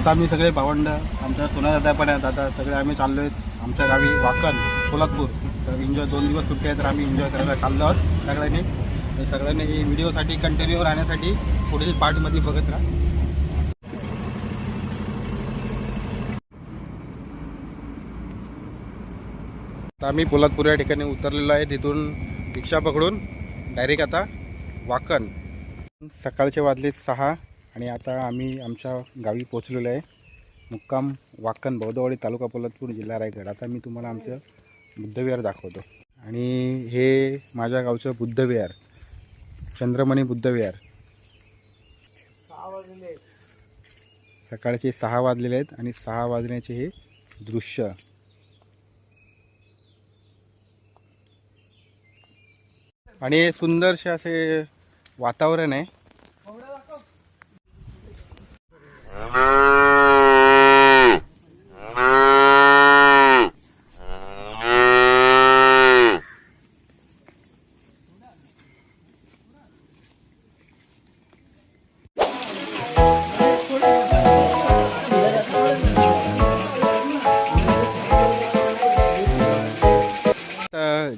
आता आम्ही सगळे भावंड आमच्या सोनादादा पण आहेत. आता सगळे आम्ही चाललो आहेत आमच्या गावी वाकण पोलादपूर. तर एन्जॉय 2 दिवस सुट्टी आहे तर आम्ही एन्जॉय करायला चाललो आहोत सगळ्यांनी. सगळ्यांनी ही व्हिडिओसाठी कंटिन्यू राहण्यासाठी पुढील पार्टमध्ये बघत राहा. आता आम्ही पोलादपूर या ठिकाणी उतरलेलो आहे. तिथून रिक्षा पकडून डायरेक्ट आता वाकण. सकाळचे वाजले 6 आणि आता आम्ही आमच्या गावी पोचलेलो आहे. मुक्काम वाकण बौद्धवाडी तालुका पोलादपूर जिल्हा रायगड. आता मी तुम्हाला आमचं बुद्धविहार दाखवतो. आणि हे माझ्या गावचं बुद्धविहार चंद्रमणी बुद्धविहार. सकाळचे 6 वाजलेले आहेत आणि 6 वाजण्याचे हे दृश्य. आणि सुंदरसे असे वातावरण आहे.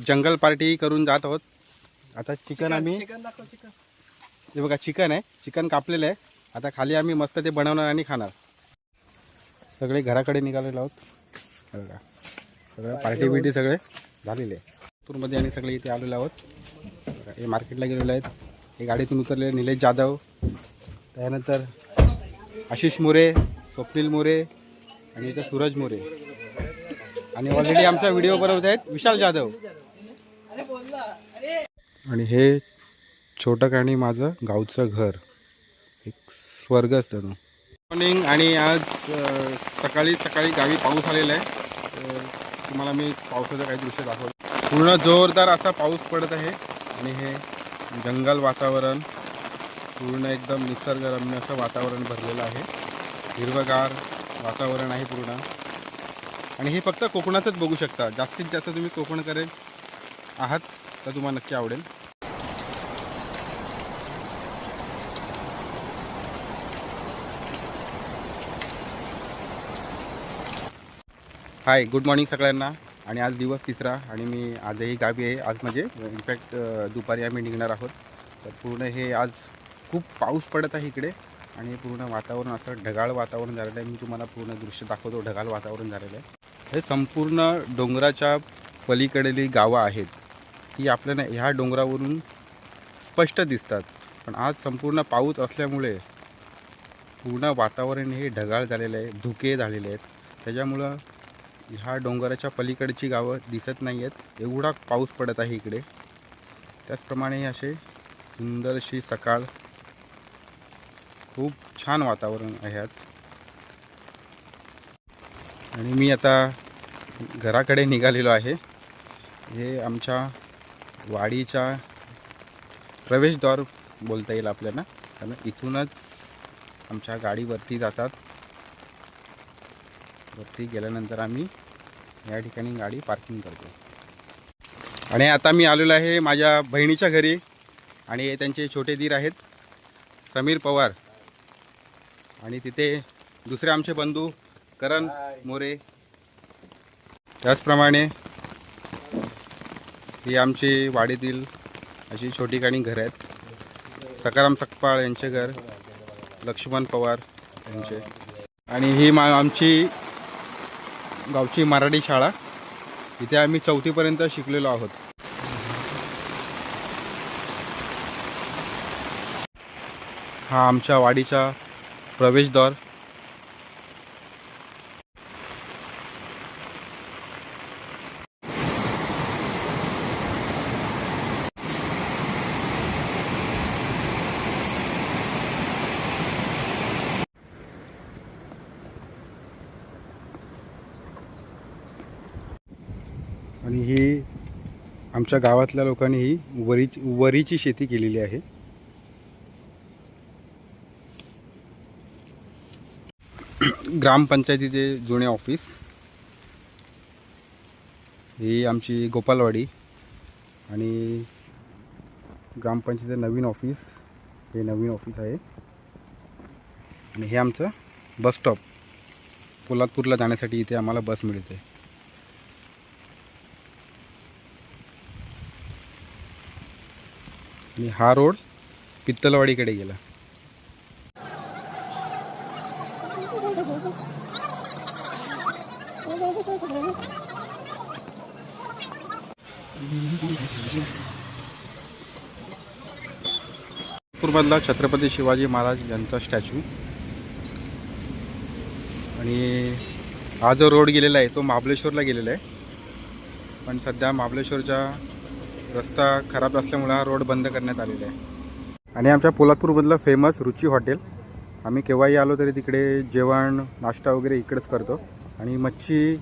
जंगल पार्टी करून जात आहोत. आता चिकन आम्ही हे बघा चिकन आहे. चिकन कापलेलं आहे. आता खाली आम्ही मस्त ते बनवणार आणि खाणार. सगळे घराकडे निघालेलो आहोत. बघा सगळं पार्टी बिटी सगळे झालेले आहे. लातूरमध्ये आणि सगळे इथे आलेलो आहोत. हे मार्केटला गेलेले आहेत. हे गाडीतून उतरलेले निलेश जाधव, त्यानंतर आशिष मोरे, स्वप्नील मोरे आणि इथं सूरज मोरे. आणि ऑलरेडी आमचा व्हिडिओ बनवत आहेत विशाल जाधव. आणि हे छोटं काणी माझं गावचं घर, एक स्वर्ग असतं. मॉर्निंग. आणि आज सकाळी गावी पाऊस आलेला आहे. तर तुम्हाला मी पावसाचं काही दृश्य दाखवतो. पूर्ण जोरदार असा पाऊस पडत आहे. आणि हे जंगल वातावरण पूर्ण एकदम निसर्गरम्य असं वातावरण भरलेलं आहे. हिरवगार वातावरण आहे पूर्ण. आणि हे फक्त कोकणातच बघू शकता. जास्तीत जास्त तुम्ही कोकणकडे आहात तर तुम्हाला नक्की आवडेल. हाय, गुड मॉर्निंग सगळ्यांना. आणि आज दिवस 3रा आणि मी आजही गावी आहे. आज म्हणजे इनफॅक्ट दुपारी आम्ही निघणार आहोत. तर पूर्ण हे आज खूप पाऊस पडत आहे इकडे. आणि पूर्ण वातावरण असं ढगाळ वातावरण झालेलं आहे. मी तुम्हाला पूर्ण दृश्य दाखवतो. ढगाळ वातावरण झालेलं आहे. हे संपूर्ण डोंगराच्या पलीकडली गावं आहेत. ती आपल्याला ह्या डोंगरावरून स्पष्ट दिसतात. पण आज संपूर्ण पाऊस असल्यामुळे पूर्ण वातावरण हे ढगाळ झालेलं आहे. धुके झालेले आहेत. त्याच्यामुळं ह्या डोंगराच्या पलीकडची गावं दिसत नाही आहेत. एवढा पाऊस पडत आहे इकडे. त्याचप्रमाणे असे सुंदरशी सकाळ, खूप छान वातावरण आहे आज. आणि मी आता घराकडे निघालेलो आहे. हे आमच्या वाडीचा प्रवेशद्वार बोलता येईल आपल्याला. कारण इथूनच आमच्या गाडीवरती जातात. वरती गेल्यानंतर आम्ही या ठिकाणी गाडी पार्किंग करतो. आणि आता मी आलेलो आहे माझ्या बहिणीच्या घरी. आणि त्यांचे छोटे दीर आहेत समीर पवार. आणि तिथे दुसरे आमचे बंधू करण मोरे. त्याचप्रमाणे ही आमची वाडीतील अशी छोटी काणी घरं आहेत. सकाराम सकपाळ यांचे घर, लक्ष्मण पवार यांचे. आणि ही आमची गावची मराठी शाळा. इथे आम्ही 4थीपर्यंत शिकलेलो आहोत. हा आमच्या वाडीचा प्रवेशद्वार. आणि ही आमच्या गावातल्या लोकांनी ही वरीची शेती केलेली आहे. ग्रामपंचायतीचे जुने ऑफिस. ही आमची गोपालवाडी. आणि ग्रामपंचायतीचं नवीन ऑफिस, हे नवीन ऑफिस आहे. आणि हे आमचं बस स्टॉप. पोलादपूरला जाण्यासाठी इथे आम्हाला बस मिळते. आणि हा रोड पित्तलवाडीकडे गेला. नागपूरमधला छत्रपती शिवाजी महाराज यांचा स्टॅच्यू. आणि हा जो रोड गेलेला आहे तो महाबळेश्वरला गेलेला आहे, पण सध्या महाबळेश्वरचा रस्ता खराब असल्यामुळे हा रोड बंद करण्यात आलेला आहे. आणि आमच्या पोलादपूरमधलं फेमस रुची हॉटेल, आम्ही केव्हाही आलो तरी तिकडे जेवण नाश्ता वगैरे इकडेच करतो. आणि मच्छी,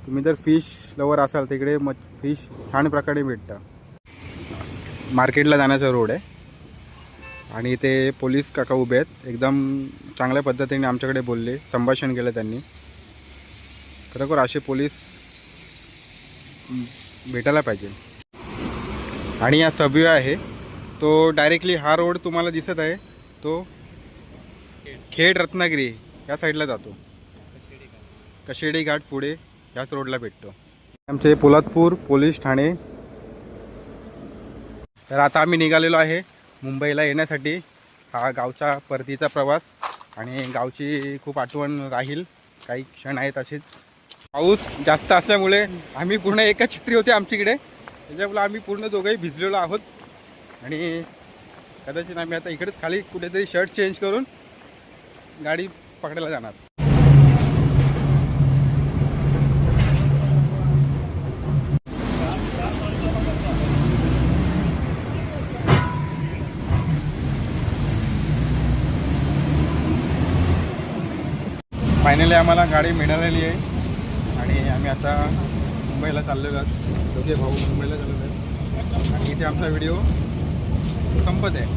तुम्ही जर फिश लवर असाल तिकडे फिश छान प्रकारे भेटतं. मार्केटला जाण्याचा रोड आहे आणि इथे पोलीस काका उभे आहेत. एकदम चांगल्या पद्धतीने आमच्याकडे बोलले, संभाषण केलं त्यांनी. खरोखर असे पोलीस भेटायला पाहिजे. आणि हा सबवे आहे तो डायरेक्टली, हा रोड तुम्हाला दिसत आहे तो खेड रत्नागिरी या साईडला जातो. कशेडी घाट पुढे ह्याच रोडला भेटतो. आमचे पोलादपूर पोलीस ठाणे. तर आता आम्ही निघालेलो आहे मुंबईला येण्यासाठी. हा गावचा परतीचा प्रवास आणि गावची खूप आठवण राहील. काही क्षण आहेत असेच. पाऊस जास्त असल्यामुळे आम्ही पूर्ण एकच छत्री होते आमच्याकडे, त्याच्यामुळे आम्ही पूर्ण दोघंही भिजलेलो आहोत. आणि कदाचित आम्ही आता इकडेच खाली कुठेतरी शर्ट चेंज करून गाडी पकडायला जाणार. फायनली आम्हाला गाडी मिळालेली आहे आणि आम्ही आता मुंबईला चाललेलो आहोत. दोघे भाऊ मुंबईला चाललेलो आहेत आणि इथे आमचा व्हिडिओ संपत आहे.